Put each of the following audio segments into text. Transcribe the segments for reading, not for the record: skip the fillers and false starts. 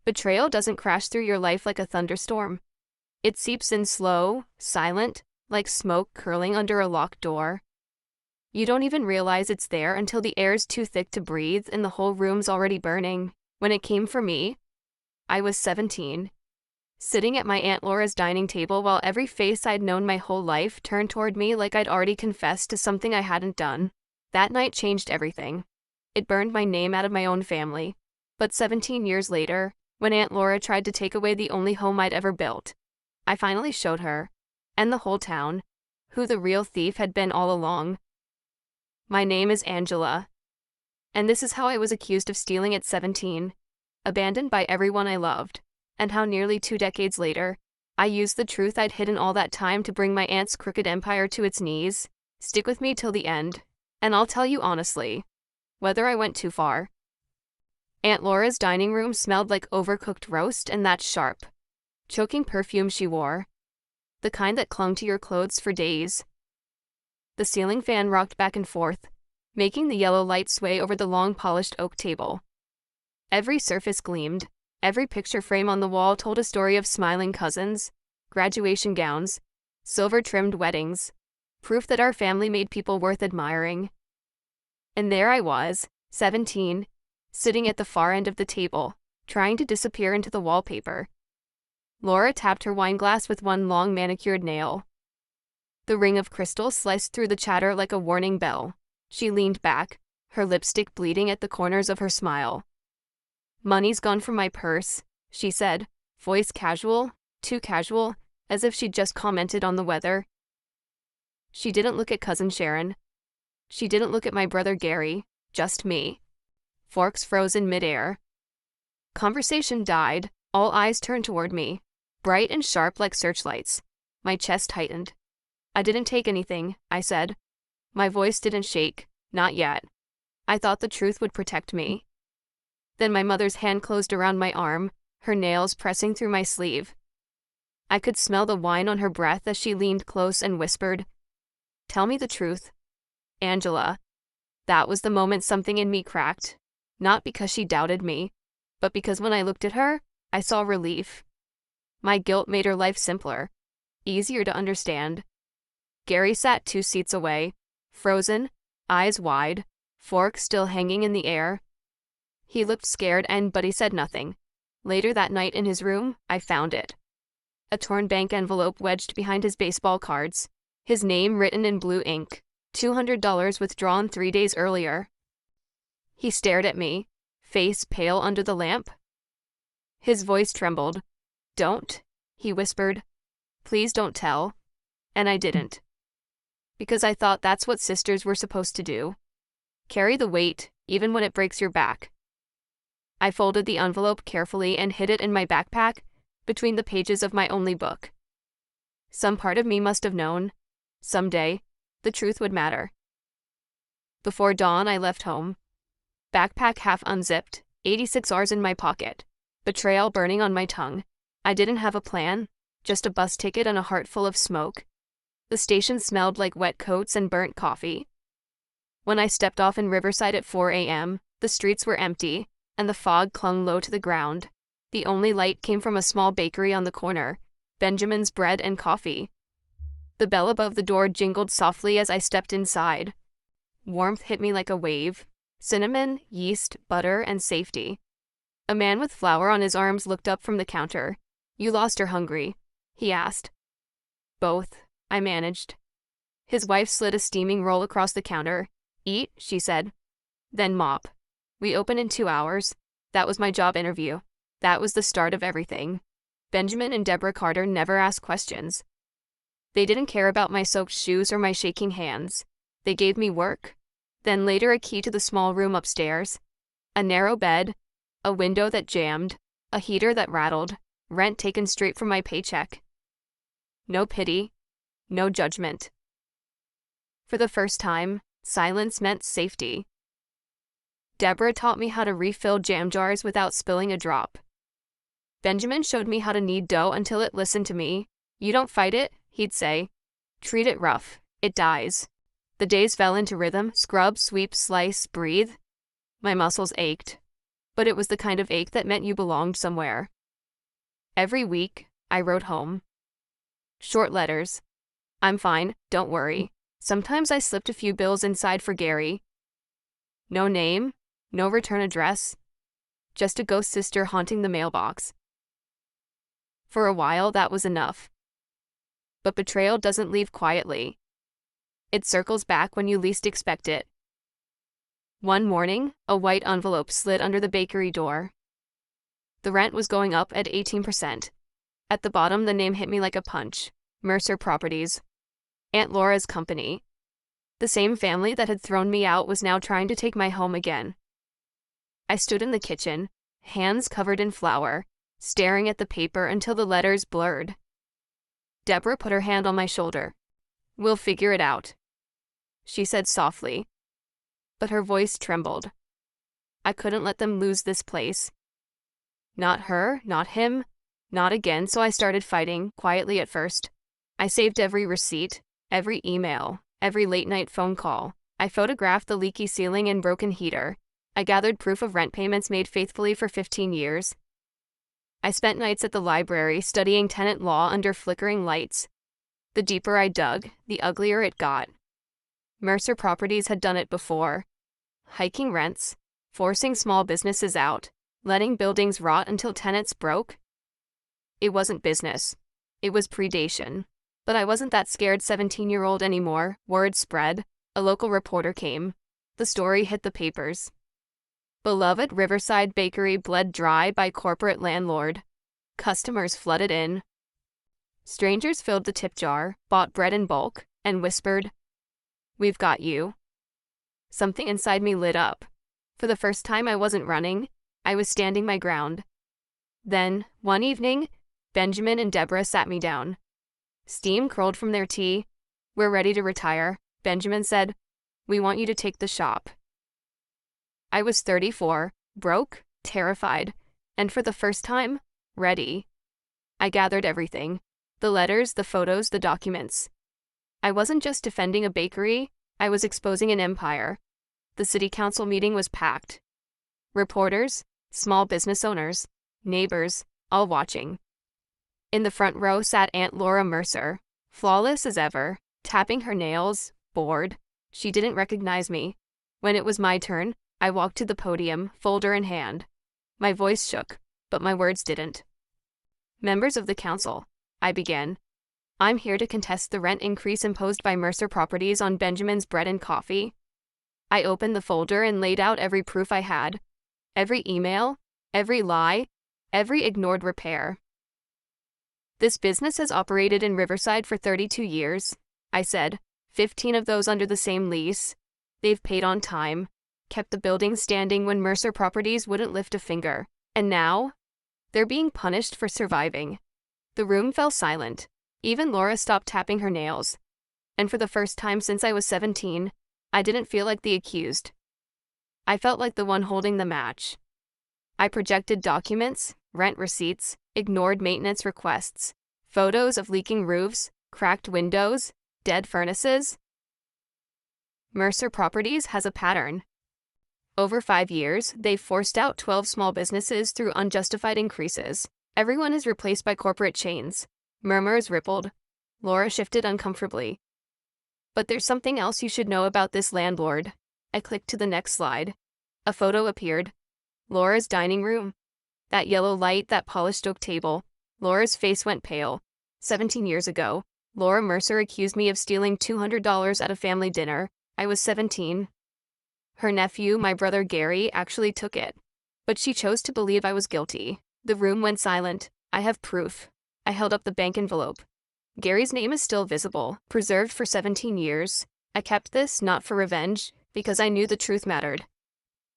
Betrayal doesn't crash through your life like a thunderstorm. It seeps in slow, silent, like smoke curling under a locked door. You don't even realize it's there until the air's too thick to breathe and the whole room's already burning. When it came for me, I was 17, sitting at my Aunt Laura's dining table while every face I'd known my whole life turned toward me like I'd already confessed to something I hadn't done. That night changed everything. It burned my name out of my own family. But 17 years later, when Aunt Laura tried to take away the only home I'd ever built, I finally showed her, and the whole town, who the real thief had been all along. My name is Angela. And this is how I was accused of stealing at 17, abandoned by everyone I loved, and how nearly 2 decades later, I used the truth I'd hidden all that time to bring my aunt's crooked empire to its knees. Stick with me till the end, and I'll tell you honestly, whether I went too far. Aunt Laura's dining room smelled like overcooked roast and that sharp, choking perfume she wore, the kind that clung to your clothes for days. The ceiling fan rocked back and forth, making the yellow light sway over the long polished oak table. Every surface gleamed, every picture frame on the wall told a story of smiling cousins, graduation gowns, silver-trimmed weddings, proof that our family made people worth admiring. And there I was, 17, sitting at the far end of the table, trying to disappear into the wallpaper. Laura tapped her wine glass with one long manicured nail. The ring of crystal sliced through the chatter like a warning bell. She leaned back, her lipstick bleeding at the corners of her smile. "Money's gone from my purse," she said, voice casual, too casual, as if she'd just commented on the weather. She didn't look at Cousin Sharon. She didn't look at my brother Gary, just me. Forks froze in midair. Conversation died, all eyes turned toward me, bright and sharp like searchlights. My chest tightened. "I didn't take anything," I said. My voice didn't shake, not yet. I thought the truth would protect me. Then my mother's hand closed around my arm, her nails pressing through my sleeve. I could smell the wine on her breath as she leaned close and whispered, "Tell me the truth, Angela." That was the moment something in me cracked, not because she doubted me, but because when I looked at her, I saw relief. My guilt made her life simpler, easier to understand. Gary sat 2 seats away, frozen, eyes wide, fork still hanging in the air. He looked scared but he said nothing. Later that night in his room, I found it. A torn bank envelope wedged behind his baseball cards, his name written in blue ink, $200 withdrawn 3 days earlier. He stared at me, face pale under the lamp. His voice trembled. "Don't," he whispered. "Please don't tell." And I didn't. Because I thought that's what sisters were supposed to do. Carry the weight, even when it breaks your back. I folded the envelope carefully and hid it in my backpack, between the pages of my only book. Some part of me must have known, someday, the truth would matter. Before dawn, I left home. Backpack half unzipped, 86 Rs in my pocket, betrayal burning on my tongue. I didn't have a plan, just a bus ticket and a heart full of smoke. The station smelled like wet coats and burnt coffee. When I stepped off in Riverside at 4 a.m., the streets were empty, and the fog clung low to the ground. The only light came from a small bakery on the corner, Benjamin's Bread and Coffee. The bell above the door jingled softly as I stepped inside. Warmth hit me like a wave. Cinnamon, yeast, butter, and safety. A man with flour on his arms looked up from the counter. "You lost or hungry?" he asked. "Both," I managed. His wife slid a steaming roll across the counter. "Eat," she said. "Then mop. We open in 2 hours. That was my job interview. That was the start of everything. Benjamin and Deborah Carter never asked questions. They didn't care about my soaked shoes or my shaking hands. They gave me work. Then later a key to the small room upstairs. A narrow bed, a window that jammed, a heater that rattled, rent taken straight from my paycheck. No pity, no judgment. For the first time, silence meant safety. Deborah taught me how to refill jam jars without spilling a drop. Benjamin showed me how to knead dough until it listened to me. "You don't fight it," he'd say. "Treat it rough. It dies." The days fell into rhythm, scrub, sweep, slice, breathe. My muscles ached. but it was the kind of ache that meant you belonged somewhere. Every week, I wrote home. Short letters. I'm fine, don't worry. Sometimes I slipped a few bills inside for Gary. No name, no return address, just a ghost sister haunting the mailbox. For a while, that was enough. But betrayal doesn't leave quietly. It circles back when you least expect it. One morning, a white envelope slid under the bakery door. The rent was going up at 18%. At the bottom, the name hit me like a punch. Mercer Properties. Aunt Laura's company. The same family that had thrown me out was now trying to take my home again. I stood in the kitchen, hands covered in flour, staring at the paper until the letters blurred. Deborah put her hand on my shoulder. "We'll figure it out," she said softly. But her voice trembled. I couldn't let them lose this place. Not her, not him, not again, so I started fighting, quietly at first. I saved every receipt, every email, every late-night phone call. I photographed the leaky ceiling and broken heater. I gathered proof of rent payments made faithfully for 15 years. I spent nights at the library studying tenant law under flickering lights. The deeper I dug, the uglier it got. Mercer Properties had done it before. Hiking rents, forcing small businesses out, letting buildings rot until tenants broke. It wasn't business. It was predation. But I wasn't that scared 17-year-old anymore. Word spread. A local reporter came. The story hit the papers. Beloved Riverside Bakery bled dry by corporate landlord. Customers flooded in. Strangers filled the tip jar, bought bread in bulk, and whispered, "We've got you." Something inside me lit up. For the first time, I wasn't running. I was standing my ground. Then, one evening, Benjamin and Deborah sat me down. Steam curled from their tea. "We're ready to retire," Benjamin said. "We want you to take the shop." I was 34, broke, terrified, and for the first time, ready. I gathered everything. The letters, the photos, the documents. I wasn't just defending a bakery, I was exposing an empire. The city council meeting was packed. Reporters, small business owners, neighbors, all watching. In the front row sat Aunt Laura Mercer, flawless as ever, tapping her nails, bored. She didn't recognize me. When it was my turn, I walked to the podium, folder in hand. My voice shook, but my words didn't. "Members of the council," I began. "I'm here to contest the rent increase imposed by Mercer Properties on Benjamin's bread and coffee." I opened the folder and laid out every proof I had. Every email, every lie, every ignored repair. "This business has operated in Riverside for 32 years, I said, 15 of those under the same lease. They've paid on time, kept the building standing when Mercer Properties wouldn't lift a finger. And now, they're being punished for surviving." The room fell silent. Even Laura stopped tapping her nails. And for the first time since I was 17, I didn't feel like the accused. I felt like the one holding the match. I projected documents, rent receipts, ignored maintenance requests, photos of leaking roofs, cracked windows, dead furnaces. Mercer Properties has a pattern. Over 5 years, they've forced out 12 small businesses through unjustified increases. Everyone is replaced by corporate chains. Murmurs rippled. Laura shifted uncomfortably. "But there's something else you should know about this landlord." I clicked to the next slide. A photo appeared. Laura's dining room. That yellow light, that polished oak table. Laura's face went pale. 17 years ago, Laura Mercer accused me of stealing $200 at a family dinner. I was 17. Her nephew, my brother Gary, actually took it. But she chose to believe I was guilty. The room went silent. I have proof. I held up the bank envelope. Gary's name is still visible, preserved for 17 years. I kept this, not for revenge, because I knew the truth mattered.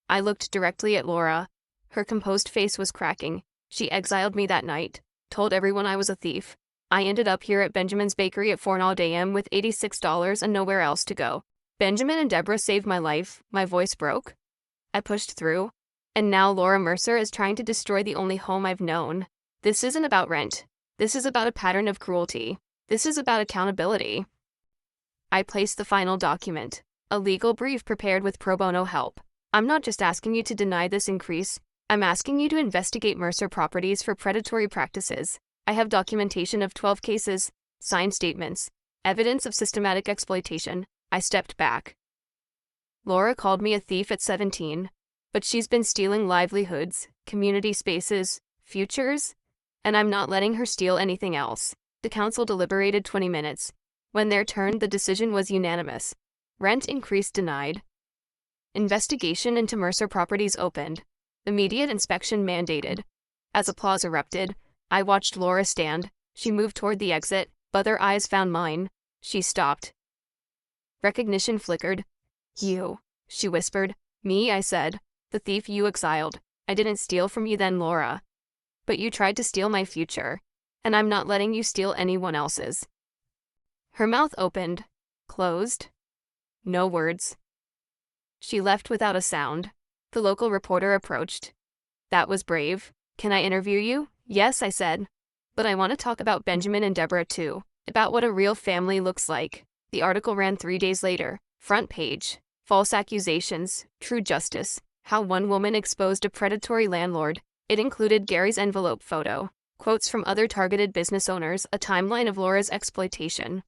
I looked directly at Laura. Her composed face was cracking. She exiled me that night, told everyone I was a thief. I ended up here at Benjamin's Bakery at 4 a.m. with $86 and nowhere else to go. Benjamin and Deborah saved my life. My voice broke. I pushed through. And now Laura Mercer is trying to destroy the only home I've known. This isn't about rent. This is about a pattern of cruelty. This is about accountability. I placed the final document, a legal brief prepared with pro bono help. "I'm not just asking you to deny this increase. I'm asking you to investigate Mercer Properties for predatory practices. I have documentation of 12 cases, signed statements, evidence of systematic exploitation. I stepped back. Laura called me a thief at 17, but she's been stealing livelihoods, community spaces, futures, and I'm not letting her steal anything else. The council deliberated 20 minutes. When their turn, the decision was unanimous. Rent increase denied. Investigation into Mercer Properties opened. Immediate inspection mandated. As applause erupted, I watched Laura stand. She moved toward the exit, but her eyes found mine. She stopped. Recognition flickered. You, she whispered. Me, I said. The thief you exiled. I didn't steal from you then, Laura. But you tried to steal my future, and I'm not letting you steal anyone else's. Her mouth opened, closed. No words. She left without a sound. The local reporter approached. That was brave. Can I interview you? Yes, I said. But I want to talk about Benjamin and Deborah too. About what a real family looks like. The article ran 3 days later. Front page. False accusations. True justice. How one woman exposed a predatory landlord. It included Gary's envelope photo, quotes from other targeted business owners, a timeline of Laura's exploitation.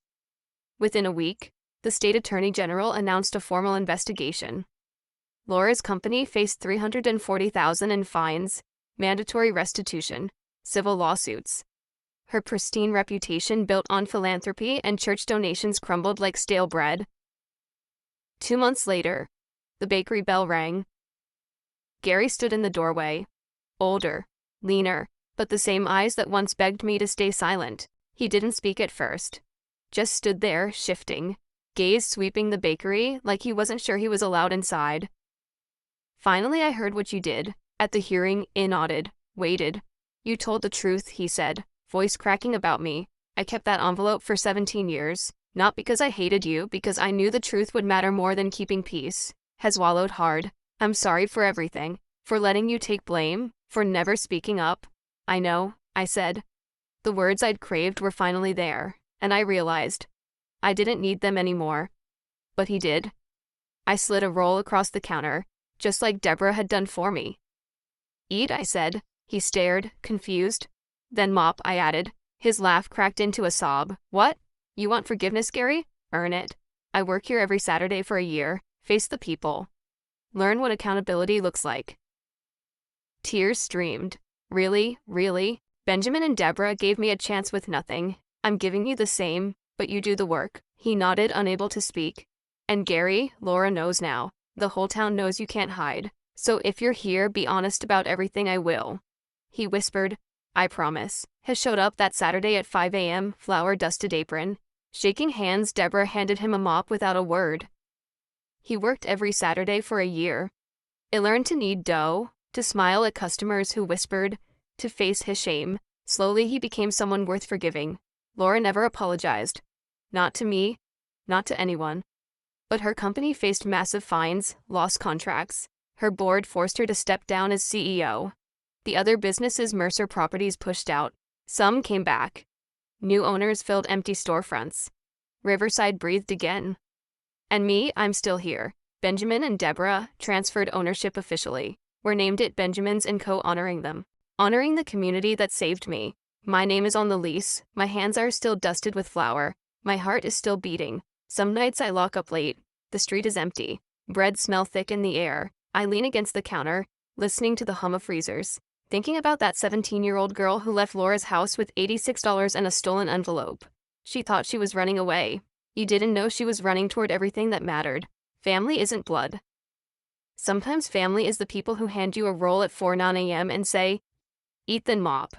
Within a week, the state attorney general announced a formal investigation. Laura's company faced $340,000 in fines, mandatory restitution, civil lawsuits. Her pristine reputation built on philanthropy and church donations crumbled like stale bread. 2 months later, the bakery bell rang. Gary stood in the doorway. Older, leaner, but the same eyes that once begged me to stay silent. He didn't speak at first. Just stood there, shifting, gaze sweeping the bakery like he wasn't sure he was allowed inside. Finally, I heard what you did. At the hearing, nodded, waited. You told the truth, he said, voice cracking about me. I kept that envelope for 17 years, not because I hated you, because I knew the truth would matter more than keeping peace. Has swallowed hard. I'm sorry for everything, for letting you take blame, for never speaking up. I know, I said. The words I'd craved were finally there, and I realized I didn't need them anymore. But he did. I slid a roll across the counter, just like Deborah had done for me. Eat, I said. He stared, confused. Then mop, I added. His laugh cracked into a sob. What? You want forgiveness, Gary? Earn it. I work here every Saturday for a year. Face the people. Learn what accountability looks like. Tears streamed. Really, really? Benjamin and Deborah gave me a chance with nothing. I'm giving you the same, but you do the work. He nodded, unable to speak. And Gary, Laura knows now. The whole town knows you can't hide. So if you're here, be honest about everything. I will. He whispered, I promise. Has showed up that Saturday at 5 a.m., flour-dusted apron. Shaking hands, Deborah handed him a mop without a word. He worked every Saturday for a year. He learned to knead dough, to smile at customers who whispered, to face his shame. Slowly he became someone worth forgiving. Laura never apologized. Not to me, not to anyone. But her company faced massive fines, lost contracts. Her board forced her to step down as CEO. The other businesses Mercer Properties pushed out. Some came back. New owners filled empty storefronts. Riverside breathed again. And me, I'm still here. Benjamin and Deborah transferred ownership officially. We're named it Benjamin's & Co., honoring them. Honoring the community that saved me. My name is on the lease. My hands are still dusted with flour. My heart is still beating. Some nights I lock up late. The street is empty. Bread smell thick in the air. I lean against the counter, listening to the hum of freezers. Thinking about that 17-year-old girl who left Laura's house with $86 and a stolen envelope. She thought she was running away. You didn't know she was running toward everything that mattered. Family isn't blood. Sometimes family is the people who hand you a roll at 4:09 a.m. and say, eat then mop.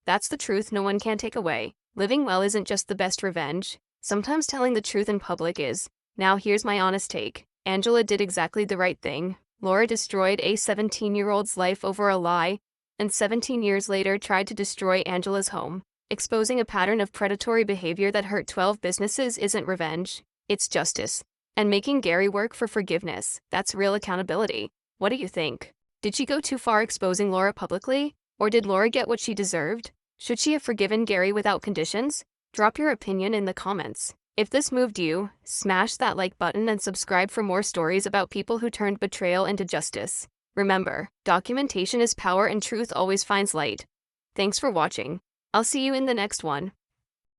That's the truth no one can take away. Living well isn't just the best revenge. Sometimes telling the truth in public is. Now here's my honest take. Angela did exactly the right thing. Laura destroyed a 17-year-old's life over a lie, and 17 years later tried to destroy Angela's home. Exposing a pattern of predatory behavior that hurt 12 businesses isn't revenge. It's justice. And making Gary work for forgiveness, that's real accountability. What do you think? Did she go too far exposing Laura publicly? Or did Laura get what she deserved? Should she have forgiven Gary without conditions? Drop your opinion in the comments. If this moved you, smash that like button and subscribe for more stories about people who turned betrayal into justice. Remember, documentation is power and truth always finds light. Thanks for watching. I'll see you in the next one.